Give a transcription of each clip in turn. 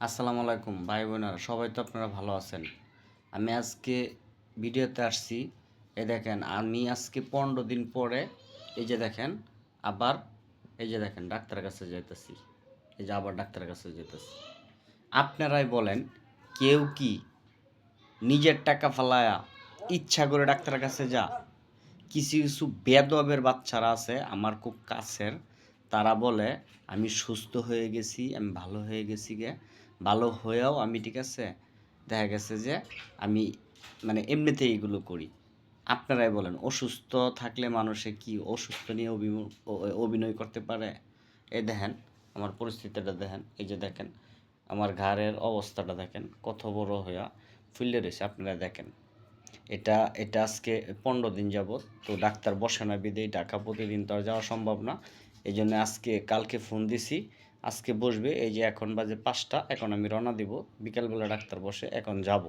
আসসালামু আলাইকুম ভাই বোনেরা, সবাই তো আপনারা ভালো আছেন। আমি আজকে ভিডিওতে আসছি। দেখেন, আমি আজকে 15 দিন পরে এই যে দেখেন আবার এই যে দেখেন ডাক্তারের কাছে যাইতেছি। এই যে আবার ডাক্তারের কাছে যেতেছি। আপনারাই বলেন, কেউ কি নিজের টাকা ফালায়া ইচ্ছা করে ডাক্তারের কাছে যা? কিছু কিছু বেদবের বাচ্চারা আছে আমার খুব কাছের, তারা বলে আমি সুস্থ হয়ে গেছি, আমি ভালো হয়ে গেছি গে। ভালো হয়েও আমি ঠিক আছে, দেখা গেছে যে আমি মানে এমনিতেই এগুলো করি। আপনারাই বলেন, অসুস্থ থাকলে মানুষে কি অসুস্থ নিয়ে অভিনয় করতে পারে? এই দেখেন আমার পরিস্থিতিটা দেখেন, এই যে দেখেন আমার ঘাড়ের অবস্থাটা দেখেন কত বড় হইয়া ফুলে রয়েছে, আপনারা দেখেন। এটা এটা আজকে 15 দিন যাবৎ। তো ডাক্তার বসে না বিদেই ঢাকা প্রতিদিন তো আর যাওয়া সম্ভব না। এই জন্য কালকে ফোন দিছি, আজকে বসবে। এই যে এখন বাজে 5টা, এখন আমি রওনা দিব। বিকালবেলা ডাক্তার বসে, এখন যাব।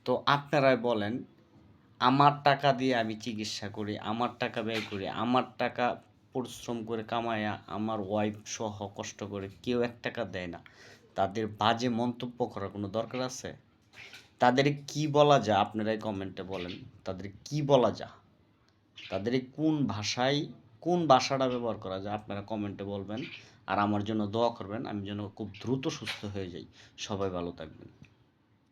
তো আপনারাই বলেন, আমার টাকা দিয়ে আমি চিকিৎসা করি, আমার টাকা ব্যয় করি, আমার টাকা পরিশ্রম করে কামায়া আমার ওয়াইফ সহ কষ্ট করে কেউ 1 টাকা দেয় না। তাদের বাজে মন্তব্য করার কোনো দরকার আছে? তাদের কি বলা যায় আপনারাই কমেন্টে বলেন। তাদের কি বলা যায়? তাদের কোন ভাষাটা ব্যবহার করা যায় আপনারা কমেন্টে বলবেন। আর আমার জন্য দোয়া করবেন, আমি যেন খুব দ্রুত সুস্থ হয়ে যাই। সবাই ভালো থাকবেন।